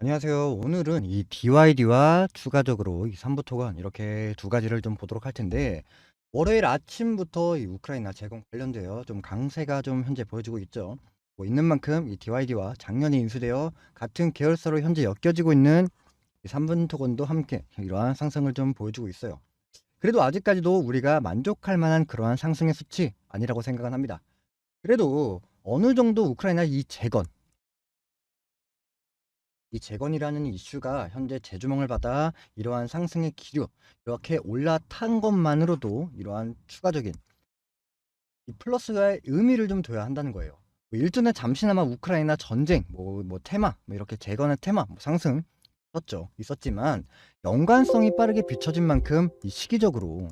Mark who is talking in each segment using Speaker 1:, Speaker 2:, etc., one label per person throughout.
Speaker 1: 안녕하세요. 오늘은 이 DYD와 추가적으로 이 삼부토건 이렇게 두 가지를 좀 보도록 할 텐데, 월요일 아침부터 이 우크라이나 제공 관련되어 좀 강세가 좀 현재 보여지고 있죠. 뭐 있는 만큼 이 DYD와 작년에 인수되어 같은 계열사로 현재 엮여지고 있는 이 삼분토건도 함께 이러한 상승을 좀 보여주고 있어요. 그래도 아직까지도 우리가 만족할 만한 그러한 상승의 수치 아니라고 생각은 합니다. 그래도 어느 정도 우크라이나 이 재건이라는 이슈가 현재 재조명을 받아 이러한 상승의 기류 이렇게 올라탄 것만으로도 이러한 추가적인 이 플러스의 의미를 좀 둬야 한다는 거예요. 뭐 일전에 잠시나마 우크라이나 전쟁 뭐 테마 뭐 이렇게 재건의 테마 뭐 상승 있었지만 연관성이 빠르게 비춰진 만큼 이 시기적으로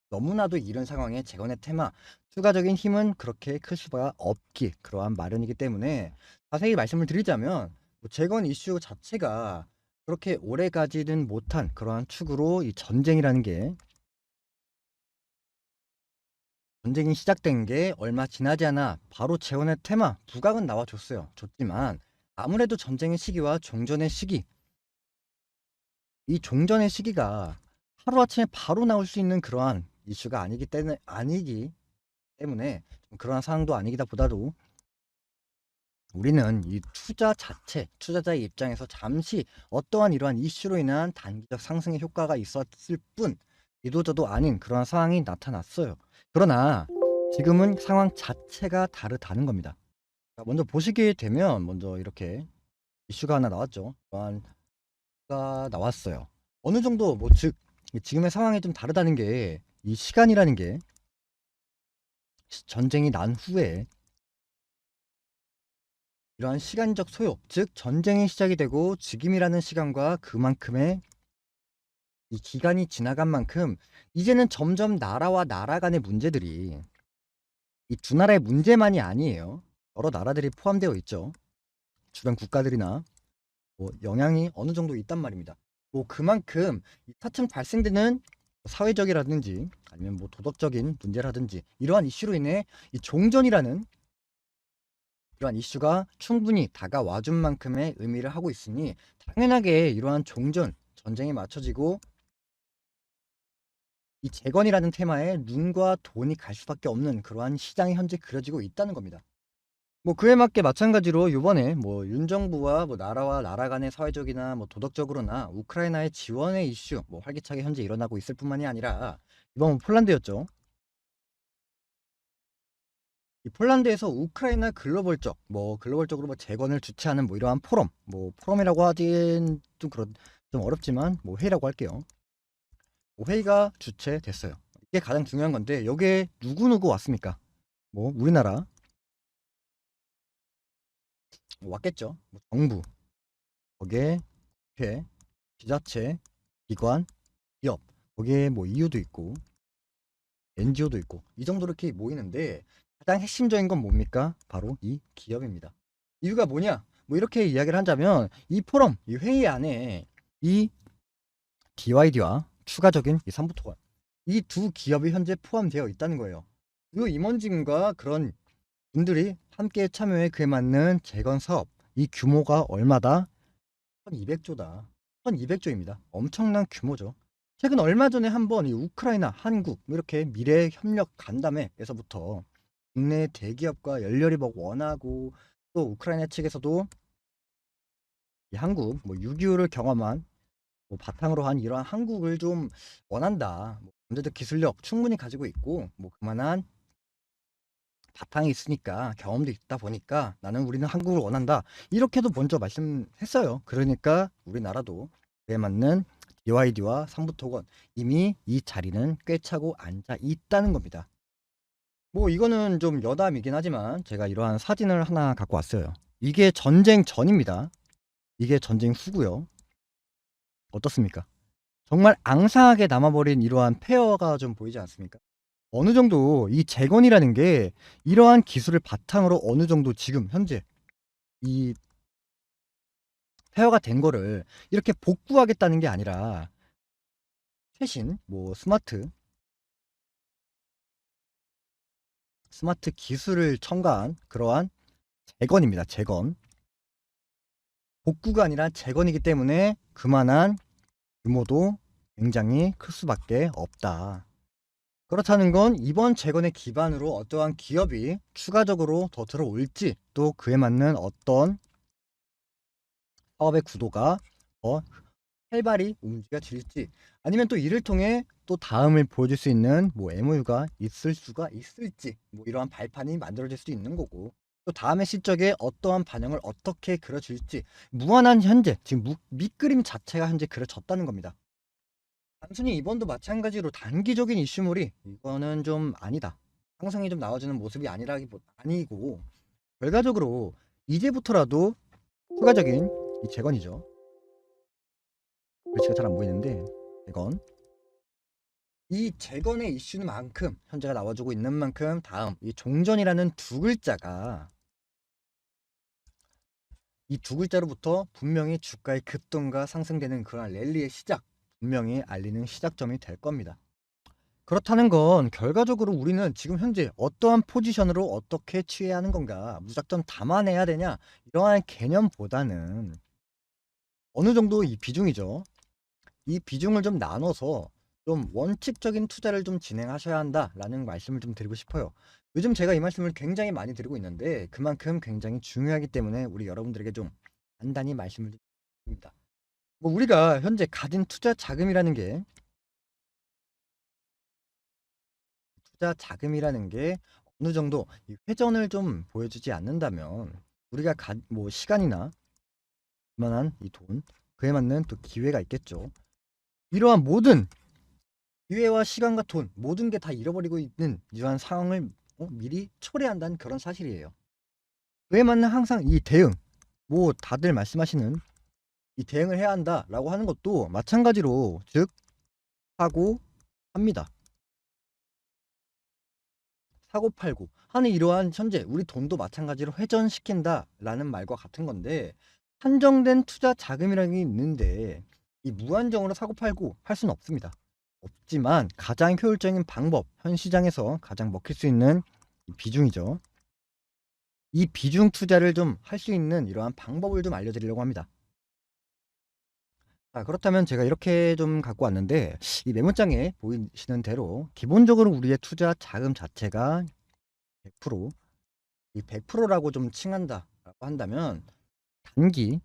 Speaker 1: 너무나도 이런 상황에 재건의 테마 추가적인 힘은 그렇게 클 수가 없기 그러한 마련이기 때문에 자세히 말씀을 드리자면 뭐 재건 이슈 자체가 그렇게 오래 가지는 못한 그러한 축으로 이 전쟁이 시작된 게 얼마 지나지 않아 바로 재건의 테마 부각은 나와줬어요. 좋지만 아무래도 전쟁의 시기와 종전의 시기 이 종전의 시기가 하루아침에 바로 나올 수 있는 그러한 이슈가 아니기 때문에 좀 그러한 상황도 아니기다 보다도 우리는 이 투자자의 입장에서 잠시 어떠한 이러한 이슈로 인한 단기적 상승의 효과가 있었을 뿐 이도저도 아닌 그러한 상황이 나타났어요. 그러나 지금은 상황 자체가 다르다는 겁니다. 자, 먼저 보시게 되면 먼저 이렇게 이슈가 하나 나왔죠. 또한 가 나왔어요. 어느 정도 즉 지금의 상황이 좀 다르다는 게 이 시간이라는 게 전쟁이 난 후에 이러한 시간적 소요, 즉 전쟁이 시작이 되고 지금이라는 시간과 그만큼의 이 기간이 지나간 만큼 이제는 점점 나라와 나라 간의 문제들이 이 두 나라의 문제만이 아니에요. 여러 나라들이 포함되어 있죠. 주변 국가들이나 뭐 영향이 어느 정도 있단 말입니다. 뭐 그만큼 이 차츰 발생되는 사회적이라든지 아니면 뭐 도덕적인 문제라든지 이러한 이슈로 인해 이 종전이라는 이러한 이슈가 충분히 다가와 준 만큼의 의미를 하고 있으니 당연하게 이러한 종전, 전쟁에 맞춰지고 이 재건이라는 테마에 눈과 돈이 갈 수밖에 없는 그러한 시장이 현재 그려지고 있다는 겁니다. 뭐 그에 맞게 마찬가지로 요번에 뭐 윤 정부와 뭐 나라와 나라 간의 사회적이나 뭐 도덕적으로나 우크라이나의 지원의 이슈 뭐 활기차게 현재 일어나고 있을 뿐만이 아니라 이번 폴란드였죠. 이 폴란드에서 우크라이나 글로벌적으로 뭐 재건을 주최하는 뭐 이러한 뭐 포럼이라고 하기엔 좀 어렵지만 뭐 회의라고 할게요. 뭐 회의가 주최됐어요. 이게 가장 중요한 건데 여기에 누구 왔습니까? 뭐 우리나라 왔겠죠. 뭐 정부, 거기에 국회, 지자체, 기관, 기업, 거기에 뭐 EU도 있고 NGO도 있고 이 정도로 이렇게 모이는데 가장 핵심적인 건 뭡니까? 바로 이 기업입니다. 이유가 뭐냐? 뭐 이렇게 이야기를 하자면 이 포럼, 이 회의 안에 이 DYD와 추가적인 이 삼부토건 이 두 기업이 현재 포함되어 있다는 거예요. 그 임원진과 그런 분들이 함께 참여해 그에 맞는 재건 사업 이 규모가 얼마다? 1200조다. 1200조입니다. 엄청난 규모죠. 최근 얼마 전에 한번 이 우크라이나, 한국 뭐 이렇게 미래 협력 간담회에서부터 국내 대기업과 열렬히 뭐 원하고 또 우크라이나 측에서도 이 한국 뭐 6.25를 경험한 뭐 바탕으로 한 이러한 한국을 좀 원한다. 뭐 경제적 기술력 충분히 가지고 있고 뭐 그만한 바탕이 있으니까 경험도 있다 보니까 나는 우리는 한국을 원한다. 이렇게도 먼저 말씀했어요. 그러니까 우리나라도 그에 맞는 DYD와 상부토건 이미 이 자리는 꿰차고 앉아 있다는 겁니다. 뭐 이거는 좀 여담이긴 하지만 제가 이러한 사진을 하나 갖고 왔어요. 이게 전쟁 전입니다. 이게 전쟁 후고요. 어떻습니까? 정말 앙상하게 남아버린 이러한 폐허가 좀 보이지 않습니까? 어느 정도 이 재건이라는 게 이러한 기술을 바탕으로 어느 정도 지금 현재 이 폐허가 된 거를 이렇게 복구하겠다는 게 아니라 최신 뭐 스마트 기술을 첨가한 그러한 재건입니다. 재건. 복구가 아니라 재건이기 때문에 그만한 규모도 굉장히 클 수밖에 없다. 그렇다는 건 이번 재건의 기반으로 어떠한 기업이 추가적으로 더 들어올지, 또 그에 맞는 어떤 사업의 구도가 더 활발히 움직여질지, 아니면 또 이를 통해 또 다음을 보여줄 수 있는 뭐 MOU가 있을 수가 있을지, 뭐 이러한 발판이 만들어질 수 있는 거고, 또 다음의 실적에 어떠한 반영을 어떻게 그려질지, 무한한 현재 지금 밑그림 자체가 현재 그려졌다는 겁니다. 단순히 이번도 마찬가지로 단기적인 이슈물이 이거는 좀 아니다, 상승이 좀 나와주는 모습이 아니고, 결과적으로 이제부터라도 추가적인 이 재건이죠. 글씨가 잘 안 보이는데, 재건, 이 재건의 이슈는 만큼 현재가 나와주고 있는 만큼 다음 이 종전이라는 두 글자가, 이 두 글자로부터 분명히 주가의 급등과 상승되는 그런 랠리의 시작, 분명히 알리는 시작점이 될 겁니다. 그렇다는 건 결과적으로 우리는 지금 현재 어떠한 포지션으로 어떻게 취해야 하는 건가, 무작정 담아내야 되냐, 이러한 개념보다는 어느 정도 이 비중이죠. 이 비중을 좀 나눠서 좀 원칙적인 투자를 좀 진행하셔야 한다라는 말씀을 좀 드리고 싶어요. 요즘 제가 이 말씀을 굉장히 많이 드리고 있는데 그만큼 굉장히 중요하기 때문에 우리 여러분들에게 좀 간단히 말씀을 드립니다. 뭐 우리가 현재 가진 투자 자금이라는 게 어느 정도 이 회전을 좀 보여주지 않는다면, 우리가 뭐 시간이나 그만한 이 돈, 그에 맞는 또 기회가 있겠죠. 이러한 모든 기회와 시간과 돈, 모든 게 다 잃어버리고 있는 이러한 상황을 미리 초래한다는 그런 사실이에요. 그에 맞는 항상 이 대응, 뭐 다들 말씀하시는 이 대응을 해야 한다라고 하는 것도 마찬가지로, 즉 사고 합니다. 사고 팔고 하는 이러한 현재 우리 돈도 마찬가지로 회전시킨다라는 말과 같은 건데, 한정된 투자 자금이라는 게 있는데 이 무한정으로 사고 팔고 할 수는 없지만 가장 효율적인 방법, 현 시장에서 가장 먹힐 수 있는 비중이죠. 이 비중 투자를 좀 할 수 있는 이러한 방법을 좀 알려드리려고 합니다. 자, 그렇다면 제가 이렇게 좀 갖고 왔는데, 이 메모장에 보이시는 대로 기본적으로 우리의 투자 자금 자체가 100%, 이 100%라고 좀 칭한다라고 한다면 단기,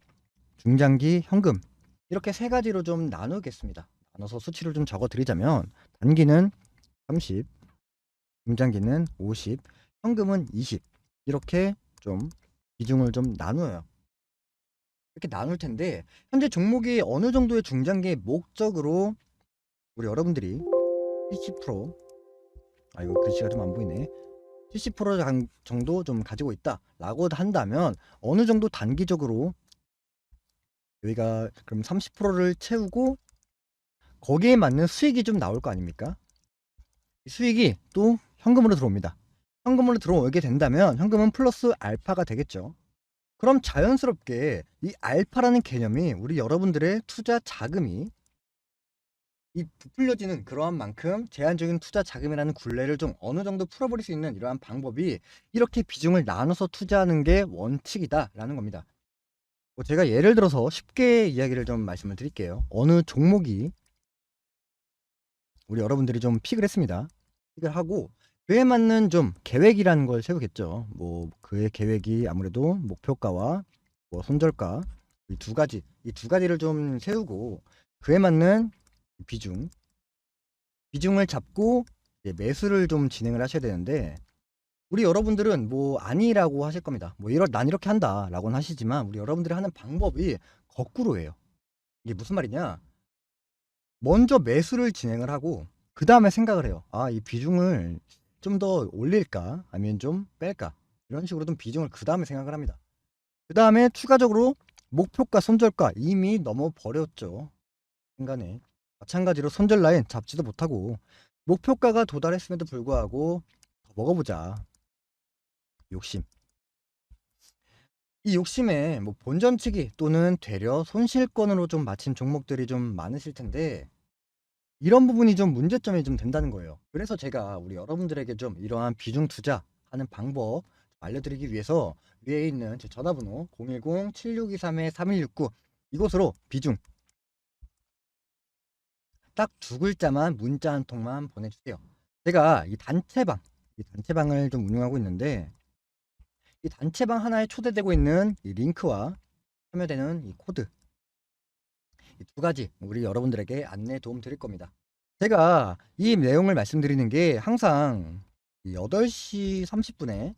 Speaker 1: 중장기, 현금, 이렇게 세 가지로 좀 나누겠습니다. 나눠서 수치를 좀 적어 드리자면 단기는 30, 중장기는 50, 현금은 20, 이렇게 좀 비중을 좀 나누어요. 이렇게 나눌 텐데, 현재 종목이 어느 정도의 중장기의 목적으로 우리 여러분들이 70%, 아 이거 글씨가 좀 안 보이네, 70% 정도 좀 가지고 있다라고 한다면 어느 정도 단기적으로 여기가 그럼 30%를 채우고 거기에 맞는 수익이 좀 나올 거 아닙니까? 이 수익이 또 현금으로 들어옵니다. 현금으로 들어오게 된다면 현금은 플러스 알파가 되겠죠. 그럼 자연스럽게 이 알파라는 개념이 우리 여러분들의 투자 자금이 이 부풀려지는 그러한 만큼 제한적인 투자 자금이라는 굴레를 좀 어느 정도 풀어버릴 수 있는 이러한 방법이, 이렇게 비중을 나눠서 투자하는 게 원칙이다라는 겁니다. 뭐 제가 예를 들어서 쉽게 이야기를 좀 말씀을 드릴게요. 어느 종목이 우리 여러분들이 좀 픽을 했습니다. 픽을 하고 그에 맞는 좀 계획이라는 걸 세우겠죠. 뭐 그의 계획이 아무래도 목표가와 뭐 손절가, 이 두 가지를 좀 세우고 그에 맞는 비중을 잡고 매수를 좀 진행을 하셔야 되는데, 우리 여러분들은 뭐 아니라고 하실 겁니다. 뭐 난 이렇게 한다라고는 하시지만 우리 여러분들이 하는 방법이 거꾸로예요. 이게 무슨 말이냐? 먼저 매수를 진행을 하고 그 다음에 생각을 해요. 아, 이 비중을 좀 더 올릴까 아니면 좀 뺄까, 이런 식으로 좀 비중을 그 다음에 생각을 합니다. 그 다음에 추가적으로 목표가 손절가 이미 넘어 버렸죠. 순간에 마찬가지로 손절 라인 잡지도 못하고 목표가가 도달했음에도 불구하고 더 먹어보자, 욕심. 이 욕심에 뭐 본전치기 또는 되려 손실권으로 좀 마친 종목들이 좀 많으실 텐데, 이런 부분이 좀 문제점이 좀 된다는 거예요. 그래서 제가 우리 여러분들에게 좀 이러한 비중 투자하는 방법 알려드리기 위해서 위에 있는 제 전화번호 010-7623-3169 이곳으로 비중 딱 두 글자만 문자 한 통만 보내주세요. 제가 이 단체방을 좀 운영하고 있는데 이 단체방 하나에 초대되고 있는 이 링크와 참여되는 이 코드 이 두 가지 우리 여러분들에게 안내 도움 드릴 겁니다. 제가 이 내용을 말씀드리는 게 항상 8시 30분에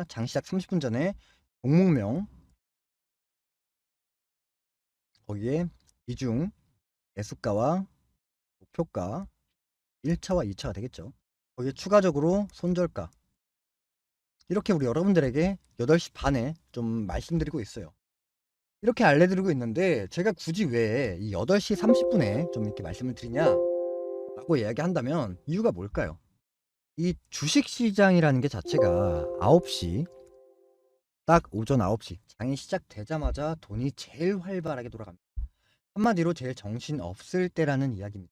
Speaker 1: 장 시작 30분 전에 종목명 거기에 비중 매수가와 목표가 1차와 2차가 되겠죠. 거기에 추가적으로 손절가 이렇게 우리 여러분들에게 8시 반에 좀 말씀드리고 있어요. 이렇게 알려드리고 있는데 제가 굳이 왜 이 8시 30분에 좀 이렇게 말씀을 드리냐라고 이야기한다면 이유가 뭘까요? 이 주식시장이라는 게 자체가 9시 딱 오전 9시 장이 시작되자마자 돈이 제일 활발하게 돌아갑니다. 한마디로 제일 정신없을 때라는 이야기입니다.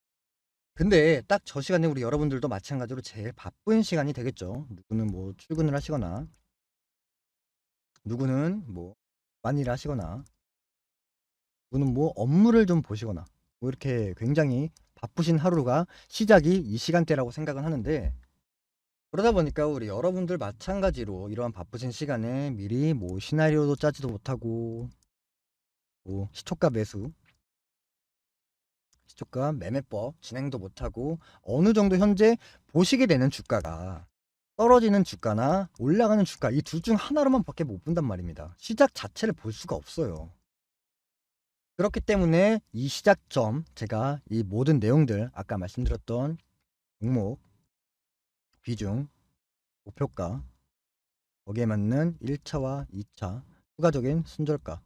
Speaker 1: 근데 딱 저 시간에 우리 여러분들도 마찬가지로 제일 바쁜 시간이 되겠죠. 누구는 뭐 출근을 하시거나 누구는 뭐 만일 하시거나 누구는 뭐 업무를 좀 보시거나 뭐 이렇게 굉장히 바쁘신 하루가 시작이 이 시간대라고 생각은 하는데 그러다 보니까 우리 여러분들 마찬가지로 이러한 바쁘신 시간에 미리 뭐 시나리오도 짜지도 못하고 뭐 시초가 매매법 진행도 못하고 어느 정도 현재 보시게 되는 주가가 떨어지는 주가나 올라가는 주가 이 둘 중 하나로만 밖에 못 본단 말입니다. 시작 자체를 볼 수가 없어요. 그렇기 때문에 이 시작점 제가 이 모든 내용들 아까 말씀드렸던 종목, 비중, 목표가 거기에 맞는 1차와 2차 추가적인 손절가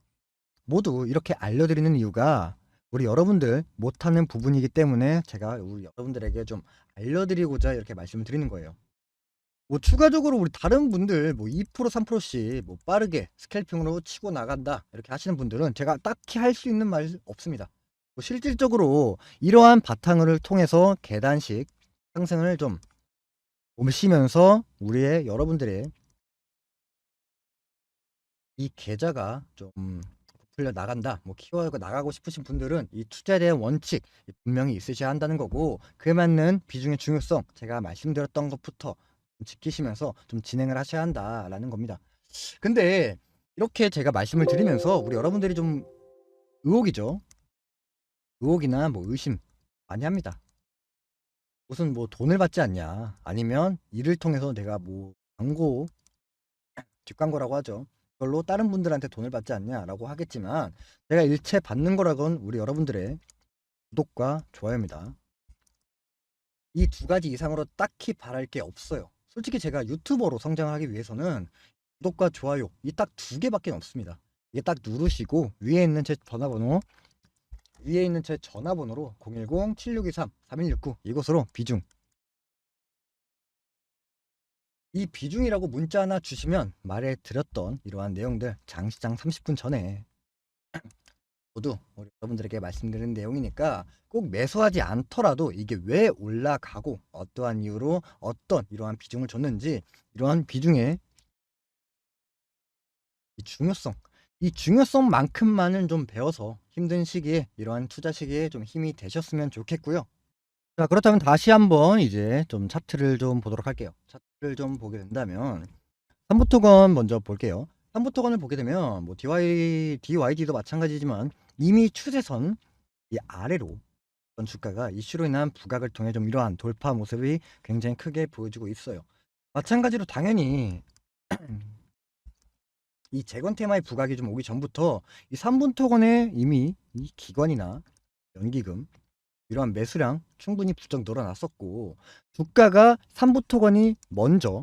Speaker 1: 모두 이렇게 알려드리는 이유가 우리 여러분들 못하는 부분이기 때문에 제가 우리 여러분들에게 좀 알려드리고자 이렇게 말씀을 드리는 거예요. 뭐 추가적으로 우리 다른 분들 뭐 2% 3%씩 뭐 빠르게 스캘핑으로 치고 나간다 이렇게 하시는 분들은 제가 딱히 할 수 있는 말 없습니다. 뭐 실질적으로 이러한 바탕을 통해서 계단식 상승을 좀 보시면서 우리의 여러분들의 이 계좌가 좀 풀려 나간다 뭐 키워가 나가고 싶으신 분들은 이 투자에 대한 원칙 분명히 있으셔야 한다는 거고 그에 맞는 비중의 중요성 제가 말씀드렸던 것부터 지키시면서 좀 진행을 하셔야 한다라는 겁니다. 근데 이렇게 제가 말씀을 드리면서 우리 여러분들이 좀 의혹이죠. 의혹이나 뭐 의심 많이 합니다. 무슨 뭐 돈을 받지 않냐 아니면 이를 통해서 내가 뭐 광고 뒷광고라고 하죠. 그걸로 다른 분들한테 돈을 받지 않냐라고 하겠지만 제가 일체 받는 거라곤 우리 여러분들의 구독과 좋아요입니다. 이 두 가지 이상으로 딱히 바랄 게 없어요. 솔직히 제가 유튜버로 성장하기 위해서는 구독과 좋아요 이 딱 두 개밖에 없습니다. 이게 딱 누르시고 위에 있는 제 전화번호로 010-7623-3169 이곳으로 비중 이 비중이라고 문자 하나 주시면 말해 드렸던 이러한 내용들 장시장 30분 전에 모두 우리 여러분들에게 말씀드리는 내용이니까 꼭 매수하지 않더라도 이게 왜 올라가고 어떠한 이유로 어떤 이러한 비중을 줬는지 이러한 비중의 이 중요성만큼만은 좀 배워서 힘든 시기에 이러한 투자 시기에 좀 힘이 되셨으면 좋겠고요. 자, 그렇다면 다시 한번 이제 좀 차트를 좀 보도록 할게요. 차트를 좀 보게 된다면 삼부토건 먼저 볼게요. 삼부토건을 보게 되면 뭐 DYD도 마찬가지지만 이미 추세선 이 아래로 어떤 주가가 이슈로 인한 부각을 통해 좀 이러한 돌파 모습이 굉장히 크게 보여주고 있어요. 마찬가지로 당연히 이 재건 테마의 부각이 좀 오기 전부터 이 3분 토건에 이미 이 기관이나 연기금 이러한 매수량 충분히 부쩍 늘어났었고 주가가 3부 토건이 먼저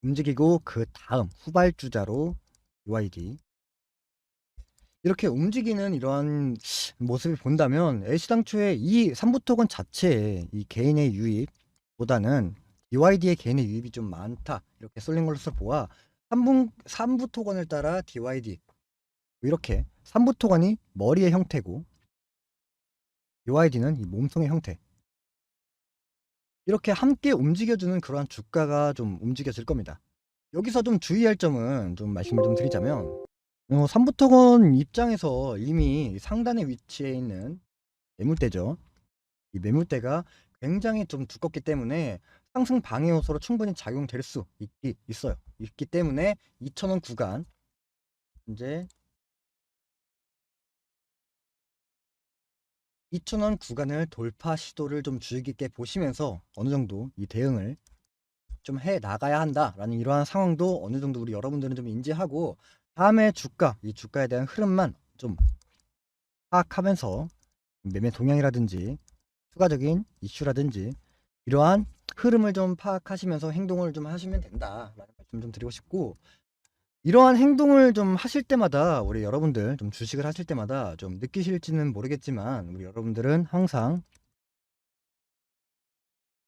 Speaker 1: 움직이고 그 다음 후발주자로 UID 이렇게 움직이는 이러한 모습을 본다면 애시당초에 이 3부 토건 자체에 이 개인의 유입보다는 DYD의 개인의 유입이 좀 많다 이렇게 쏠린 걸로서 보아 3부 토건을 따라 DYD 이렇게 3부 토건이 머리의 형태고 UID는 이 몸통의 형태 이렇게 함께 움직여주는 그러한 주가가 좀 움직여질 겁니다. 여기서 좀 주의할 점은 좀 말씀을 좀 드리자면, 삼부토건 입장에서 이미 상단에 위치해 있는 매물대죠. 이 매물대가 굉장히 좀 두껍기 때문에 상승 방해 요소로 충분히 작용될 수 있어요. 있기 때문에 2,000원 구간, 이제 2,000원 구간을 돌파 시도를 좀 주의 깊게 보시면서 어느 정도 이 대응을 좀 해 나가야 한다라는 이러한 상황도 어느 정도 우리 여러분들은 좀 인지하고, 다음에 이 주가에 대한 흐름만 좀 파악하면서 매매 동향이라든지 추가적인 이슈라든지 이러한 흐름을 좀 파악하시면서 행동을 좀 하시면 된다라는 말씀 좀 드리고 싶고, 이러한 행동을 좀 하실 때마다 우리 여러분들 좀 주식을 하실 때마다 좀 느끼실지는 모르겠지만, 우리 여러분들은 항상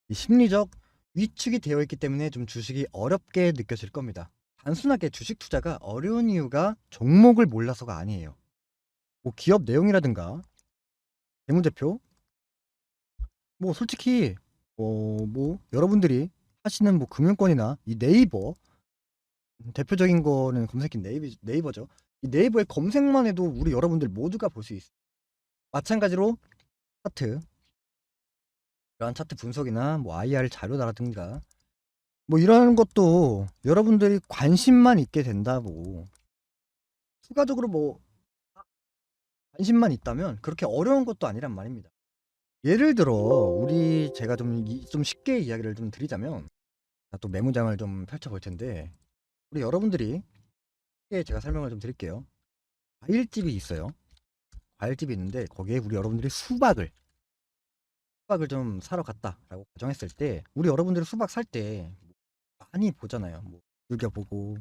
Speaker 1: 이 심리적 위축이 되어 있기 때문에 좀 주식이 어렵게 느껴질 겁니다. 단순하게 주식 투자가 어려운 이유가 종목을 몰라서가 아니에요. 뭐 기업 내용이라든가 재무제표, 뭐 솔직히 뭐 여러분들이 하시는 뭐 금융권이나 이 네이버, 대표적인 거는 검색인 네이버죠. 이 네이버의 검색만 해도 우리 여러분들 모두가 볼 수 있어요. 마찬가지로 차트, 이러한 차트 분석이나 뭐 IR 자료라든가 뭐 이런 것도 여러분들이 관심만 있게 된다고, 추가적으로 뭐 관심만 있다면 그렇게 어려운 것도 아니란 말입니다. 예를 들어 제가 좀 쉽게 이야기를 좀 드리자면, 또 메모장을 좀 펼쳐 볼 텐데, 우리 여러분들이 쉽게 제가 설명을 좀 드릴게요. 과일집이 있어요. 과일집이 있는데 거기에 우리 여러분들이 수박을 좀 사러 갔다라고 가정했을 때, 우리 여러분들이 수박 살 때 많이 보잖아요. 뭐 즐겨보고,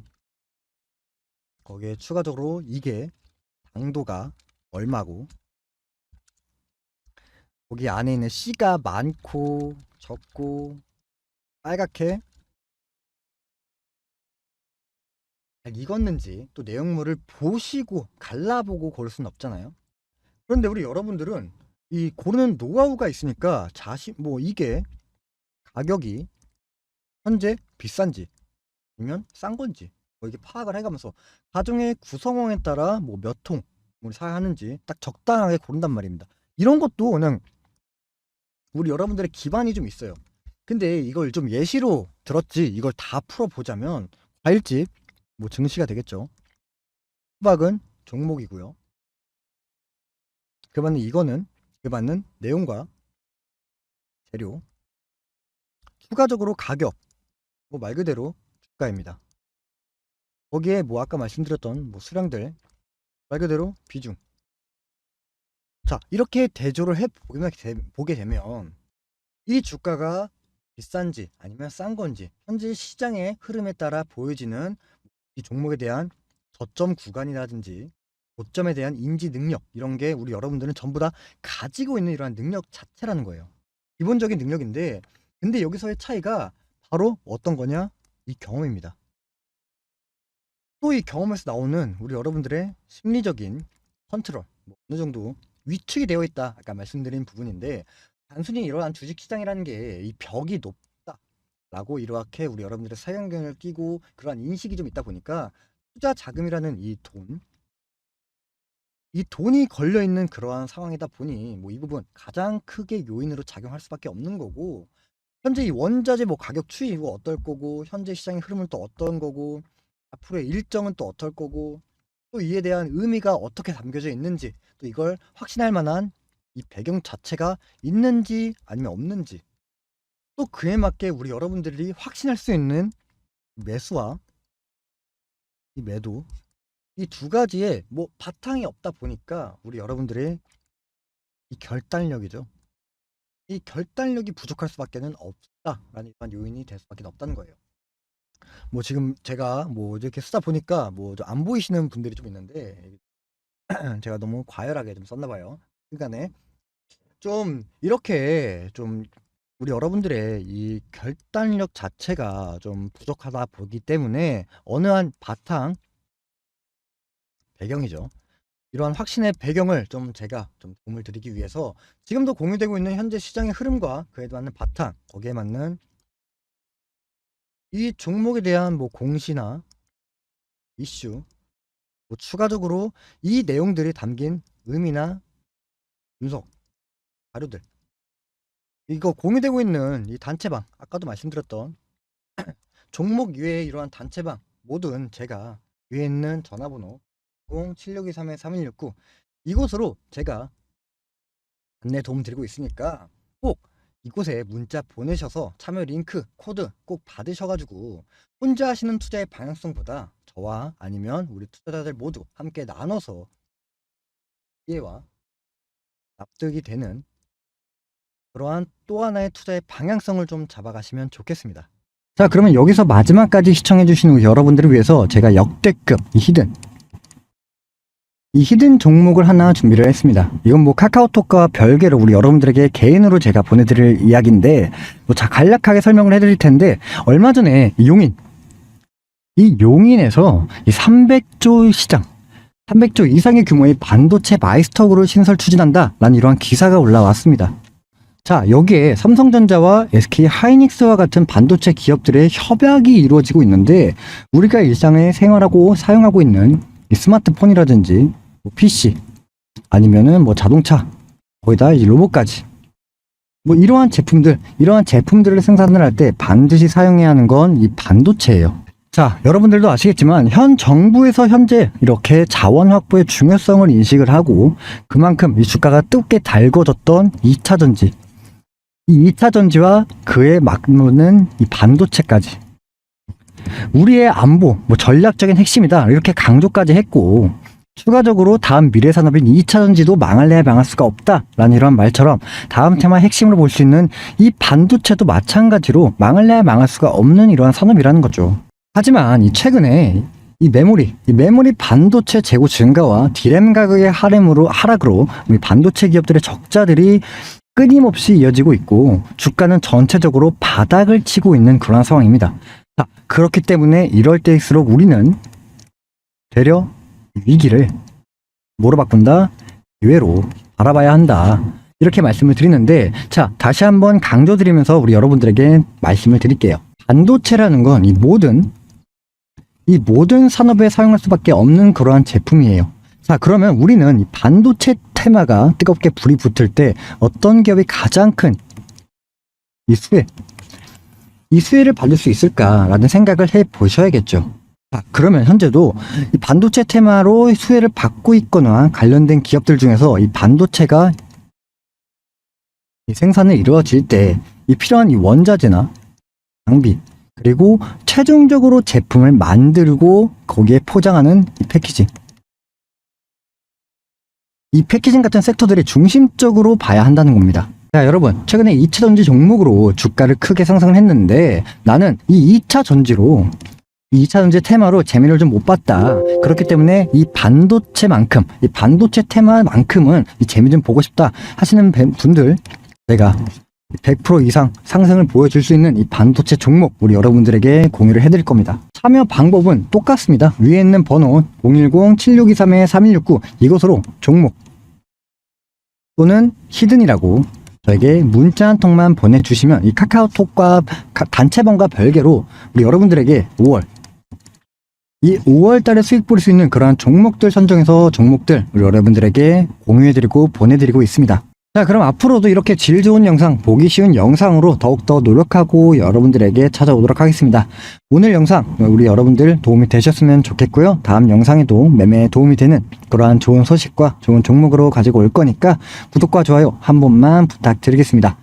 Speaker 1: 거기에 추가적으로 이게 당도가 얼마고, 거기 안에 있는 씨가 많고 적고 빨갛게 잘 익었는지 또 내용물을 보시고 갈라보고 고를 수는 없잖아요. 그런데 우리 여러분들은 이 고르는 노하우가 있으니까 뭐 이게 가격이 현재 비싼지 아니면 싼 건지 뭐 이게 파악을 해가면서 가정의 구성원에 따라 뭐 몇 통을 사야 하는지 딱 적당하게 고른단 말입니다. 이런 것도 그냥 우리 여러분들의 기반이 좀 있어요. 근데 이걸 좀 예시로 들었지 이걸 다 풀어보자면, 과일집 뭐 증시가 되겠죠. 수박은 종목이고요. 그 맞는 내용과 재료, 추가적으로 가격, 뭐 말 그대로 주가입니다. 거기에 뭐 아까 말씀드렸던 뭐 수량들, 말 그대로 비중. 자, 이렇게 대조를 보게 되면 이 주가가 비싼지 아니면 싼 건지 현재 시장의 흐름에 따라 보여지는 이 종목에 대한 저점 구간이라든지 고점에 대한 인지 능력, 이런 게 우리 여러분들은 전부 다 가지고 있는 이러한 능력 자체라는 거예요. 기본적인 능력인데, 근데 여기서의 차이가 바로 어떤 거냐? 이 경험입니다. 또 이 경험에서 나오는 우리 여러분들의 심리적인 컨트롤, 뭐 어느 정도 위축이 되어 있다 아까 말씀드린 부분인데, 단순히 이러한 주식시장이라는 게 이 벽이 높다라고 이렇게 우리 여러분들의 사경경을 끼고 그러한 인식이 좀 있다 보니까, 투자 자금이라는 이 돈이 걸려 있는 그러한 상황이다 보니 뭐 이 부분 가장 크게 요인으로 작용할 수밖에 없는 거고, 현재 이 원자재 뭐 가격 추이 뭐 어떨 거고, 현재 시장의 흐름은 또 어떤 거고, 앞으로의 일정은 또 어떨 거고, 또 이에 대한 의미가 어떻게 담겨져 있는지, 또 이걸 확신할 만한 이 배경 자체가 있는지 아니면 없는지, 또 그에 맞게 우리 여러분들이 확신할 수 있는 매수와 이 매도, 이 두 가지에 뭐 바탕이 없다 보니까 우리 여러분들의 이 결단력이죠. 이 결단력이 부족할 수밖에는 없다라는 이런 요인이 될 수밖에 없다는 거예요. 뭐 지금 제가 뭐 이렇게 쓰다 보니까 뭐 안 보이시는 분들이 좀 있는데, 제가 너무 과열하게 좀 썼나 봐요. 그간에 좀 이렇게 좀 우리 여러분들의 이 결단력 자체가 좀 부족하다 보기 때문에, 어느 한 바탕 배경이죠. 이러한 확신의 배경을 좀 제가 좀 도움을 드리기 위해서 지금도 공유되고 있는 현재 시장의 흐름과 그에 맞는 바탕, 거기에 맞는 이 종목에 대한 뭐 공시나 이슈, 뭐 추가적으로 이 내용들이 담긴 의미나 분석 자료들, 이거 공유되고 있는 이 단체방, 아까도 말씀드렸던 종목 위에 이러한 단체방 모든 제가 위에 있는 전화번호 0762313169 이곳으로 제가 안내 도움 드리고 있으니까 꼭 이곳에 문자 보내셔서 참여 링크 코드 꼭 받으셔가지고 혼자 하시는 투자의 방향성보다 저와 아니면 우리 투자자들 모두 함께 나눠서 이해와 납득이 되는 그러한 또 하나의 투자의 방향성을 좀 잡아가시면 좋겠습니다. 자, 그러면 여기서 마지막까지 시청해주시는 여러분들을 위해서 제가 역대급 이 히든 종목을 하나 준비를 했습니다. 이건 뭐 카카오톡과 별개로 우리 여러분들에게 개인으로 제가 보내드릴 이야기인데 뭐 간략하게 설명을 해드릴 텐데, 얼마 전에 이 용인에서 이 300조 시장 300조 이상의 규모의 반도체 마이스터그를 신설 추진한다 라는 이러한 기사가 올라왔습니다. 자, 여기에 삼성전자와 SK 하이닉스와 같은 반도체 기업들의 협약이 이루어지고 있는데, 우리가 일상에 생활하고 사용하고 있는 이 스마트폰이라든지 뭐 PC 아니면은 뭐 자동차, 거기다 이 로봇까지 뭐 이러한 제품들을 생산을 할 때 반드시 사용해야 하는 건 이 반도체예요. 자, 여러분들도 아시겠지만 현 정부에서 현재 이렇게 자원 확보의 중요성을 인식을 하고 그만큼 이 주가가 뜨겁게 달궈졌던 2차 전지, 이 2차 전지와 그에 맞는 이 반도체까지 우리의 안보, 뭐 전략적인 핵심이다 이렇게 강조까지 했고, 추가적으로 다음 미래산업인 2차 전지도 망할래야 망할 수가 없다라는 이런 말처럼 다음 테마 핵심으로 볼 수 있는 이 반도체도 마찬가지로 망할래야 망할 수가 없는 이러한 산업이라는 거죠. 하지만 이 최근에 이 메모리 반도체 재고 증가와 디램 가격의 하락으로 이 반도체 기업들의 적자들이 끊임없이 이어지고 있고 주가는 전체적으로 바닥을 치고 있는 그런 상황입니다. 자, 그렇기 때문에 이럴 때일수록 우리는 되려 위기를 뭐로 바꾼다? 기회로 바라봐야 한다. 이렇게 말씀을 드리는데, 자, 다시 한번 강조드리면서 우리 여러분들에게 말씀을 드릴게요. 반도체라는 건 이 모든 산업에 사용할 수밖에 없는 그러한 제품이에요. 자, 그러면 우리는 이 반도체 테마가 뜨겁게 불이 붙을 때 어떤 기업이 가장 큰 이 수혜를 받을 수 있을까라는 생각을 해 보셔야겠죠. 자, 그러면 현재도 이 반도체 테마로 수혜를 받고 있거나 관련된 기업들 중에서 이 반도체가 이 생산을 이루어질 때 이 필요한 이 원자재나 장비, 그리고 최종적으로 제품을 만들고 거기에 포장하는 이 패키징 같은 섹터들이 중심적으로 봐야 한다는 겁니다. 자, 여러분, 최근에 2차 전지 종목으로 주가를 크게 상승을 했는데 나는 이 2차 전지 테마로 재미를 좀 못 봤다. 그렇기 때문에 이 반도체 테마만큼은 이 재미 좀 보고 싶다 하시는 분들, 제가 100% 이상 상승을 보여줄 수 있는 이 반도체 종목 우리 여러분들에게 공유를 해드릴 겁니다. 참여 방법은 똑같습니다. 위에 있는 번호 010-7623-3169 이곳으로 종목 또는 히든이라고 저에게 문자 한 통만 보내주시면 이 카카오톡과 단체방과 별개로 우리 여러분들에게 5월 달에 수익 볼 수 있는 그러한 종목들 선정해서 종목들 우리 여러분들에게 공유해드리고 보내드리고 있습니다. 자, 그럼 앞으로도 이렇게 질 좋은 영상, 보기 쉬운 영상으로 더욱더 노력하고 여러분들에게 찾아오도록 하겠습니다. 오늘 영상 우리 여러분들 도움이 되셨으면 좋겠고요. 다음 영상에도 매매에 도움이 되는 그러한 좋은 소식과 좋은 종목으로 가지고 올 거니까 구독과 좋아요 한 번만 부탁드리겠습니다.